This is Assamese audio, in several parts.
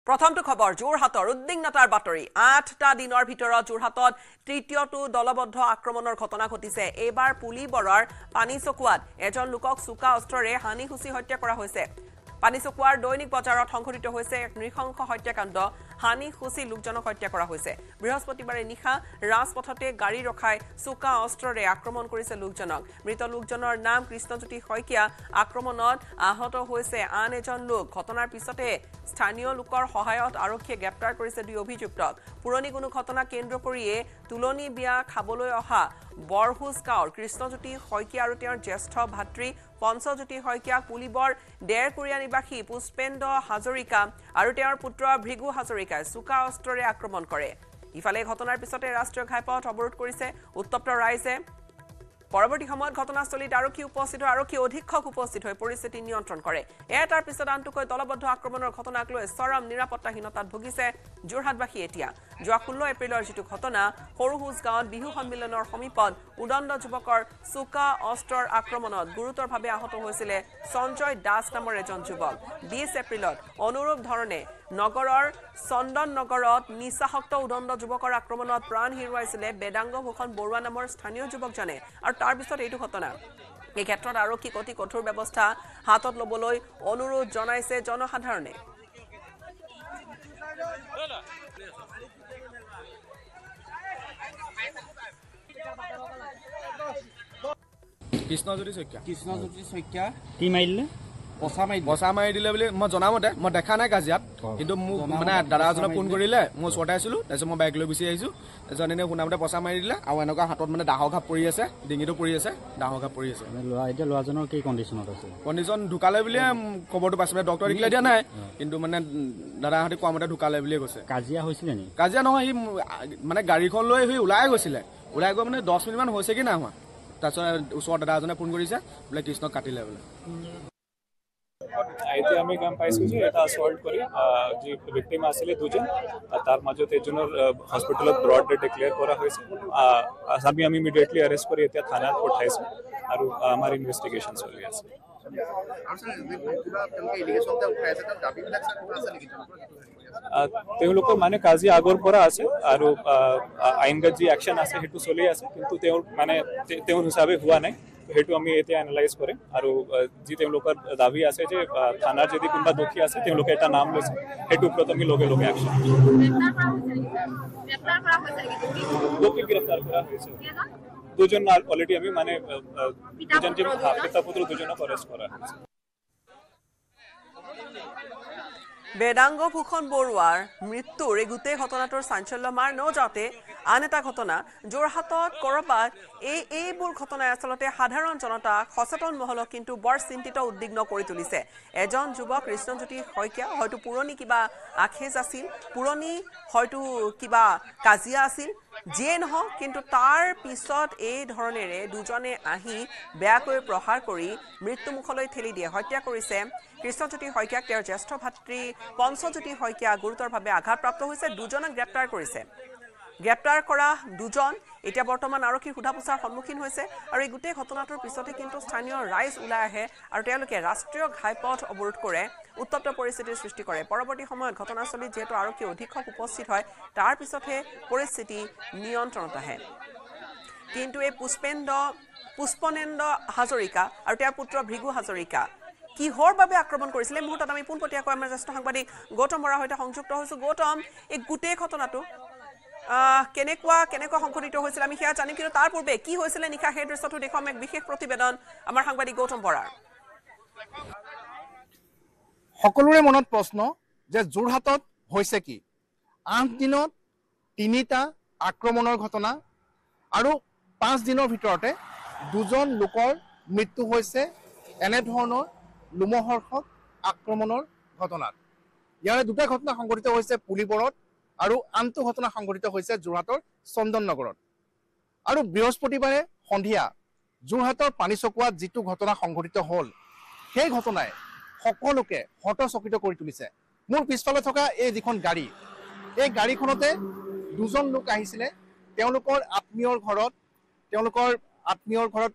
প্ৰথমটো খবৰ যোৰহাটৰ উদ্বিগ্নতাৰ বাতৰি ৮টা দিনৰ ভিতৰত যোৰহাটত তৃতীয়টো দলবদ্ধ আক্ৰমণৰ ঘটনা ঘটিছে এইবাৰ পুলিবৰৰ পানীচকুৱাত এজন লোকক চোকা অস্ত্ৰৰে হানিহুচি হত্যা কৰা হৈছে পানীচকুৱাৰ দৈনিক বজাৰত সংঘটিত হৈছে এক নৃশংস হত্যাকাণ্ড হানিহুচি লোকজনক হত্যা কৰা হৈছে বৃহস্পতিবাৰে নিশা ৰাজপথতে গাড়ী ৰখাই চোকা অস্ত্ৰৰে আক্ৰমণ কৰিছে লোকজনক মৃত লোকজনৰ নাম কৃষ্ণজ্যোতি শইকীয়া আক্ৰমণত আহত হৈছে আন এজন লোক ঘটনাৰ পিছতে স্থানীয় লোকৰ সহায়ত আৰক্ষীয়ে গ্ৰেপ্তাৰ কৰিছে দুই অভিযুক্তক পুৰণি কোনো ঘটনা কেন্দ্ৰ কৰিয়ে তুলনি বিয়া খাবলৈ অহা বৰহুজ গাঁৱৰ কৃষ্ণজ্যোতি শইকীয়া আৰু তেওঁৰ জ্যেষ্ঠ ভাতৃ পঞ্চজ্যোতি শইকীয়া পুলিবৰ ডেৰকুৰিয়া নিবাসী পুষ্পেন্দ্ৰ হাজৰিকা আৰু তেওঁৰ পুত্ৰ ভৃগু হাজৰিকাই চোকা অস্ত্ৰৰে আক্ৰমণ কৰে ইফালে ঘটনাৰ পিছতে ৰাষ্ট্ৰীয় ঘাইপথ অৱৰোধ কৰিছে উত্তপ্ত ৰাইজে পৰৱৰ্তী সময়ত ঘটনাস্থলীত আৰক্ষী অধীক্ষক উপস্থিত হৈ পৰিস্থিতি নিয়ন্ত্ৰণ কৰে এটাৰ পিছত আনটোকৈ দলবদ্ধ আক্ৰমণৰ ঘটনাক লৈ চৰম নিৰাপত্তাহীনতাত ভুগিছে যোৰহাটবাসী এতিয়া যোৱা 16 এপ্ৰিলৰ যিটো ঘটনা সৰুহুজ গাঁৱত বিহু সন্মিলনৰ সমীপত উদণ্ড যুৱকৰ চোকা অস্ত্ৰৰ আক্ৰমণত গুৰুতৰভাৱে আহত হৈছিল সঞ্জয় দাস নামৰ এজন যুৱক 20 এপ্ৰিলত অনুৰূপ ধৰণে নগৰৰ চন্দন নগৰত নিচাসক্ত উদণ্ড যুৱকৰ আক্ৰমণত প্ৰাণ হেৰুৱাইছিল বেদাংগ ভূষণ বৰুৱা নামৰ স্থানীয় যুৱকজনে আৰু তাৰ পিছত এইটো ঘটনা এই ক্ষেত্ৰত আৰক্ষীক অতি কঠোৰ ব্যৱস্থা হাতত ল'বলৈ অনুৰোধ জনাইছে জনসাধাৰণে কৃষ্ণজ্যোতি শইকীয়া কি মাৰিলে বচা মাৰি দিলে বুলি মই জনামতে মই দেখা নাই কাজিয়াত কিন্তু মোক মানে দাদা এজনে ফোন কৰিলে মই ওচৰতে আছিলো তাৰপিছত মই বাইক লৈ গুচি আহিছো তাৰপিছত এনে শুনামতে বচা মাৰি দিলে আৰু এনেকুৱা হাতত মানে দাহৰ ঘাপ পৰি আছে ডিঙিটো পৰি আছে দাহৰ ঘাপ পৰি আছে এতিয়া ল'ৰাজনৰ কি কণ্ডিশ্যনত আছে কণ্ডিশ্যন ঢুকালে বুলিয়ে খবৰটো পাইছে মানে ডক্টৰে দিলে দিয়া নাই কিন্তু মানে দাদাহঁতে কোৱা মতে ঢুকালে বুলিয়ে কৈছে কাজিয়া হৈছিলে নেকি কাজিয়া নহয় সি মানে গাড়ীখন লৈ সি ওলাই গৈছিলে ওলাই গৈ মানে 10 মিনিটমান হৈছে কি নাই হোৱা তাৰপিছত ওচৰৰ দাদা এজনে ফোন কৰিছে বোলে কৃষ্ণক কাটিলে বোলে এতিয়া আমি গম পাইছো যে এটা আসল্ট কৰি যি ভিক্টিম আছিলে দুজন তাৰ মাজত এজনৰ হস্পিটেলত ব্ৰড ডেথ ডিক্লেয়াৰ কৰা হৈছে আমি ইমিডিয়েটলি এৰেষ্ট কৰি এতিয়া থানাত পঠাইছো আৰু আমাৰ ইনভেষ্টিগেশ্যন চলি আছে তেওঁলোকৰ মানে কাজিয়া আগৰ পৰা আছে আৰু আইনগত যি একশ্যন আছে সেইটো চলি আছে কিন্তু তেওঁৰ হিচাপে হোৱা নাই সেইটো আমি এতিয়া এনালাইজ কৰিম আৰু যি তেওঁলোকৰ দাবী আছে যে থানাৰ যদি কোনোবা দোষী আছে তেওঁলোকে এটা নাম লৈছে সেইটো ওপৰত আমি লগে লগে একশ্যন দোষী গ্ৰেপ্তাৰ কৰা হৈছে দুজন অলৰেডি আমি মানে দুজন যে পিতা পুত্ৰ দুজনক এৰেষ্ট কৰা হৈছে বেদাংগ ভূষণ বৰুৱাৰ মৃত্যুৰ এই গোটেই ঘটনাটোৰ চাঞ্চল্য মাৰ নযাওঁতে আন এটা ঘটনা যোৰহাটত কৰবাত এইবোৰ ঘটনাই আচলতে সাধাৰণ জনতাক সচেতন মহলক কিন্তু বৰ চিন্তিত উদ্বিগ্ন কৰি তুলিছে এজন যুৱক কৃষ্ণজ্যোতি শইকীয়া হয়তো পুৰণি কিবা আখেজ আছিল পুৰণি হয়তো কিবা কাজিয়া আছিল যিয়ে নহওক কিন্তু তাৰ পিছত এই ধৰণেৰে দুজনে আহি বেয়াকৈ প্ৰহাৰ কৰি মৃত্যুমুখলৈ ঠেলি দিয়ে হত্যা কৰিছে কৃষ্ণজ্যোতি শইকীয়াক তেওঁৰ জ্যেষ্ঠ ভাতৃ পঞ্চজ্যোতি শইকীয়া গুৰুতৰভাৱে আঘাতপ্ৰাপ্ত হৈছে দুজনক গ্ৰেপ্তাৰ কৰিছে গ্ৰেপ্তাৰ কৰা দুজন এতিয়া বৰ্তমান আৰক্ষীৰ সোধাপোছাৰ সন্মুখীন হৈছে আৰু এই গোটেই ঘটনাটোৰ পিছতে কিন্তু স্থানীয় ৰাইজ ওলাই আহে আৰু তেওঁলোকে ৰাষ্ট্ৰীয় ঘাইপথ অৱৰোধ কৰে উত্তপ্ত পৰিস্থিতিৰ সৃষ্টি কৰে পৰৱৰ্তী সময়ত ঘটনাস্থলীত যেহেতু আৰক্ষী অধীক্ষক উপস্থিত হয় তাৰ পিছতহে পৰিস্থিতি নিয়ন্ত্ৰণত আহে কিন্তু এই পুষ্পনেন্দ্ৰ হাজৰিকা আৰু তেওঁৰ পুত্ৰ ভৃগু হাজৰিকা কিহৰ বাবে আক্ৰমণ কৰিছিলে মুহূৰ্তত আমি পোনপটীয়াকৈ আমাৰ জ্যেষ্ঠ সাংবাদিক গৌতম বৰাৰ সৈতে সংযুক্ত হৈছো গৌতম এই গোটেই ঘটনাটো কেনেকুৱা সংঘটিত হৈছিল আমি সেয়া জানিম কিন্তু তাৰ পূৰ্বে কি হৈছিলে নিশা সেই দৃশ্যটো দেখুৱাম এক বিশেষ প্ৰতিবেদন আমাৰ সাংবাদিক গৌতম বৰাৰ সকলোৰে মনত প্ৰশ্ন যে যোৰহাটত হৈছে কি 8 দিনত 3টা আক্ৰমণৰ ঘটনা আৰু 5 দিনৰ ভিতৰতে দুজন লোকৰ মৃত্যু হৈছে এনে ধৰণৰ লোমহৰ্ষক আক্ৰমণৰ ঘটনাত ইয়াৰে দুটা ঘটনা সংঘটিত হৈছে পুলিবৰত আৰু আনটো ঘটনা সংঘটিত হৈছে যোৰহাটৰ চন্দন নগৰত আৰু বৃহস্পতিবাৰে সন্ধিয়া যোৰহাটৰ পানীচকুৱাত যিটো ঘটনা সংঘটিত হ'ল সেই ঘটনাই সকলোকে হতচকিত কৰি তুলিছে মোৰ পিছফালে থকা এই যিখন গাড়ী এই গাড়ীখনতে দুজন লোক আহিছিলে তেওঁলোকৰ আত্মীয়ৰ ঘৰত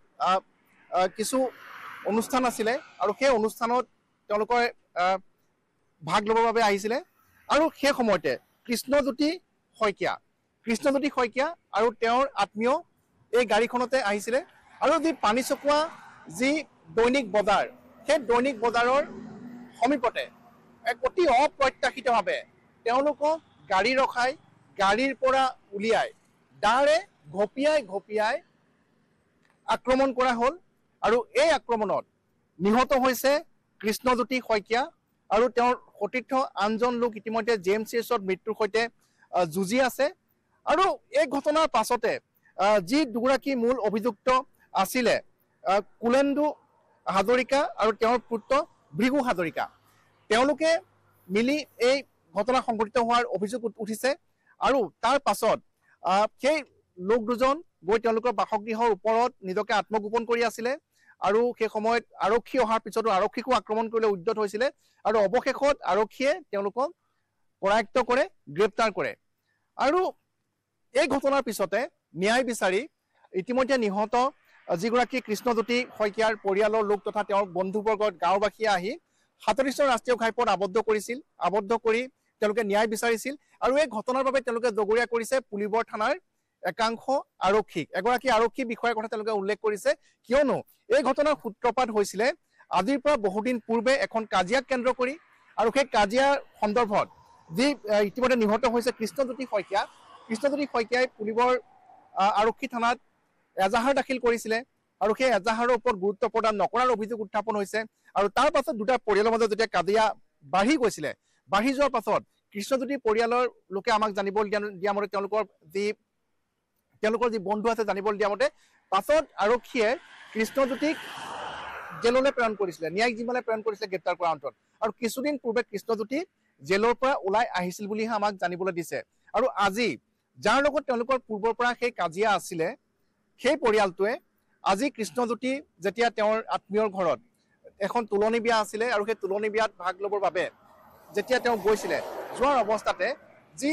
কিছু অনুষ্ঠান আছিলে আৰু সেই অনুষ্ঠানত তেওঁলোকৰ ভাগ ল'বৰ বাবে আহিছিলে আৰু সেই সময়তে কৃষ্ণজ্যোতি শইকীয়া আৰু তেওঁৰ আত্মীয় এই গাড়ীখনতে আহিছিলে আৰু যি পানীচকুৱা যি দৈনিক বজাৰ সেই দৈনিক বজাৰৰ সমীপতে এক অতি অপ্ৰত্যাশিতভাৱে তেওঁলোকক গাড়ী ৰখাই গাড়ীৰ পৰা উলিয়াই দাৰে ঘপিয়াই আক্ৰমণ কৰা হ'ল আৰু এই আক্ৰমণত নিহত হৈছে কৃষ্ণজ্যোতি শইকীয়া আৰু তেওঁৰ সতীৰ্থ আনজন লোক ইতিমধ্যে JMCHত মৃত্যুৰ সৈতে যুঁজি আছে আৰু এই ঘটনাৰ পাছতে যি দুগৰাকী মূল অভিযুক্ত আছিলে কুলেন্দু হাজৰিকা আৰু তেওঁৰ পুত্ৰ ভৃগু হাজৰিকা তেওঁলোকে মিলি এই ঘটনা সংঘটিত হোৱাৰ অভিযোগ উঠিছে আৰু তাৰ পাছত সেই লোক দুজন গৈ তেওঁলোকৰ বাসগৃহৰ ওপৰত নিজকে আত্মগোপন কৰি আছিলে আৰু সেই সময়ত আৰক্ষী অহাৰ পিছতো আৰক্ষীকো আক্ৰমণ কৰিবলৈ উদ্যত হৈছিলে আৰু অৱশেষত আৰক্ষীয়ে তেওঁলোকক কৰায়ত্ব কৰে গ্ৰেপ্তাৰ কৰে আৰু এই ঘটনাৰ পিছতে ন্যায় বিচাৰি ইতিমধ্যে নিহত যিগৰাকী কৃষ্ণজ্যোতি শইকীয়াৰ পৰিয়ালৰ লোক তথা তেওঁৰ বন্ধুবৰ্গত গাঁওবাসীয়ে আহি ৩৭ ৰাষ্ট্ৰীয় ঘাইপথ আবদ্ধ কৰি তেওঁলোকে ন্যায় বিচাৰিছিল আৰু এই ঘটনাৰ বাবে তেওঁলোকে জগৰীয়া কৰিছে পুলিবৰ থানাৰ একাংশ আৰক্ষীক এগৰাকী আৰক্ষী বিষয়াৰ কথা তেওঁলোকে উল্লেখ কৰিছে কিয়নো এই ঘটনাৰ সূত্ৰপাত হৈছিলে আজিৰ পৰা বহুদিন পূৰ্বে এখন কাজিয়াক কেন্দ্ৰ কৰি আৰু সেই কাজিয়াৰ সন্দৰ্ভত যি ইতিমধ্যে নিহত হৈছে কৃষ্ণজ্যোতি শইকীয়াই পুলিবৰ আৰক্ষী থানাত এজাহাৰ দাখিল কৰিছিলে আৰু সেই এজাহাৰৰ ওপৰত গুৰুত্ব প্ৰদান নকৰাৰ অভিযোগ উত্থাপন হৈছে আৰু তাৰ পাছত দুটা পৰিয়ালৰ মাজত যেতিয়া কাজিয়া বাঢ়ি যোৱাৰ পাছত কৃষ্ণজ্যোতিৰ পৰিয়ালৰ লোকে আমাক জানিবলৈ দিয়া মতে তেওঁলোকৰ যি বন্ধু আছে জানিবলৈ দিয়া মতে পাছত আৰক্ষীয়ে কৃষ্ণজ্যোতিক জেললৈ প্ৰেৰণ কৰিছিলে ন্যায়িক জিম্মালৈ প্ৰেৰণ কৰিছিলে গ্ৰেপ্তাৰ কৰাৰ অন্তত আৰু কিছুদিন পূৰ্বে কৃষ্ণজ্যোতি জেলৰ পৰা ওলাই আহিছিল বুলিহে আমাক জানিবলৈ দিছে আৰু আজি যাৰ লগত তেওঁলোকৰ পূৰ্বৰ পৰা সেই কাজিয়া আছিলে সেই পৰিয়ালটোৱে আজি কৃষ্ণজ্যোতি যেতিয়া তেওঁৰ আত্মীয়ৰ ঘৰত এখন তুলনি বিয়া আছিলে আৰু সেই তুলনি বিয়াত ভাগ ল'বৰ বাবে যেতিয়া তেওঁ গৈছিলে যোৱাৰ অৱস্থাতে যি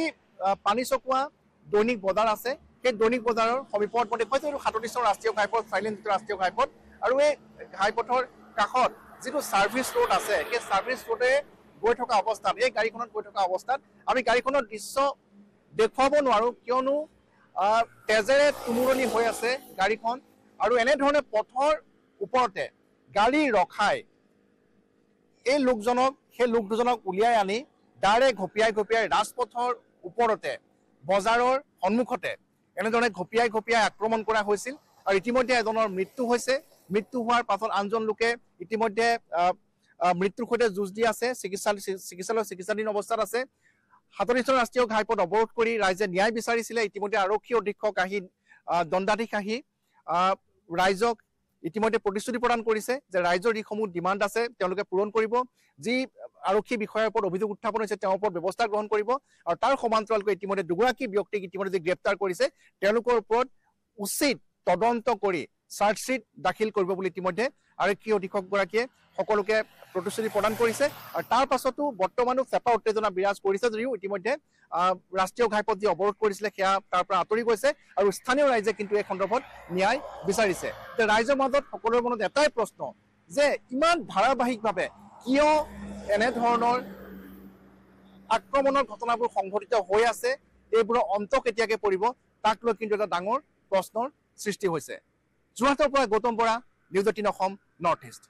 পানীচকুৱা দৈনিক বজাৰ আছে সেই দৈনিক বজাৰৰ সমীপত মই দেখুৱাইছোঁ এইটো ৩৭ ৰাষ্ট্ৰীয় ঘাইপথ চাইলেণ্ট ৰাষ্ট্ৰীয় ঘাইপথ আৰু এই ঘাইপথৰ কাষত যিটো ছাৰ্ভিচ ৰোড আছে সেই ছাৰ্ভিচ ৰোডে গৈ থকা অৱস্থাত এই গাড়ীখনত গৈ থকা অৱস্থাত আমি গাড়ীখনৰ দৃশ্য দেখুৱাব নোৱাৰোঁ কিয়নো তেজেৰে তুমুৰণি হৈ আছে গাড়ীখন আৰু এনেধৰণে পথৰ ওপৰতে গাড়ী ৰখাই এই সেই লোক দুজনক উলিয়াই আনি দাৰে ঘপিয়াই ৰাজপথৰ ওপৰতে বজাৰৰ সন্মুখতে এনেধৰণে ঘপিয়াই আক্ৰমণ কৰা হৈছিল আৰু ইতিমধ্যে এজনৰ মৃত্যু হৈছে মৃত্যু হোৱাৰ পাছত আনজন লোকে ইতিমধ্যে মৃত্যুৰ সৈতে যুঁজ দি আছে চিকিৎসাধীন অৱস্থাত আছে ৩৭ ৰাষ্ট্ৰীয় ঘাইপথ অৱৰোধ কৰি ৰাইজে ন্যায় বিচাৰিছিলে ইতিমধ্যে আৰক্ষী অধীক্ষক আহি দণ্ডাধীশ আহি ৰাইজক ইতিমধ্যে প্ৰতিশ্ৰুতি প্ৰদান কৰিছে যে ৰাইজৰ যিসমূহ ডিমাণ্ড আছে তেওঁলোকে পূৰণ কৰিব যি আৰক্ষী বিষয়াৰ ওপৰত অভিযোগ উত্থাপন হৈছে তেওঁৰ ওপৰত ব্যৱস্থা গ্ৰহণ কৰিব আৰু তাৰ সমান্তৰালকৈ ইতিমধ্যে দুগৰাকী ব্যক্তিক ইতিমধ্যে গ্ৰেপ্তাৰ কৰিছে তেওঁলোকৰ ওপৰত উচিত তদন্ত কৰি চাৰ্জশ্বিট দাখিল কৰিব বুলি ইতিমধ্যে আৰক্ষী অধীক্ষকগৰাকীয়ে সকলোকে প্ৰতিশ্ৰুতি প্ৰদান কৰিছে আৰু তাৰ পাছতো বৰ্তমানো চেপা উত্তেজনা বিৰাজ কৰিছে যদিও ইতিমধ্যে ৰাষ্ট্ৰীয় ঘাইপথ যি অৱৰোধ কৰিছিলে সেয়া তাৰ পৰা আঁতৰি গৈছে আৰু স্থানীয় ৰাইজে কিন্তু এই সন্দৰ্ভত ন্যায় বিচাৰিছে যে ৰাইজৰ মাজত সকলোৰে মনত এটাই প্ৰশ্ন যে ইমান ধাৰাবাহিকভাৱে কিয় এনেধৰণৰ আক্ৰমণৰ ঘটনাবোৰ সংঘটিত হৈ আছে এইবোৰৰ অন্ত কেতিয়াকে পৰিব তাক লৈ কিন্তু এটা ডাঙৰ প্ৰশ্নৰ সৃষ্টি হৈছে যোৰহাটৰ পৰা Gautam Bora news ১৮ Assam north east.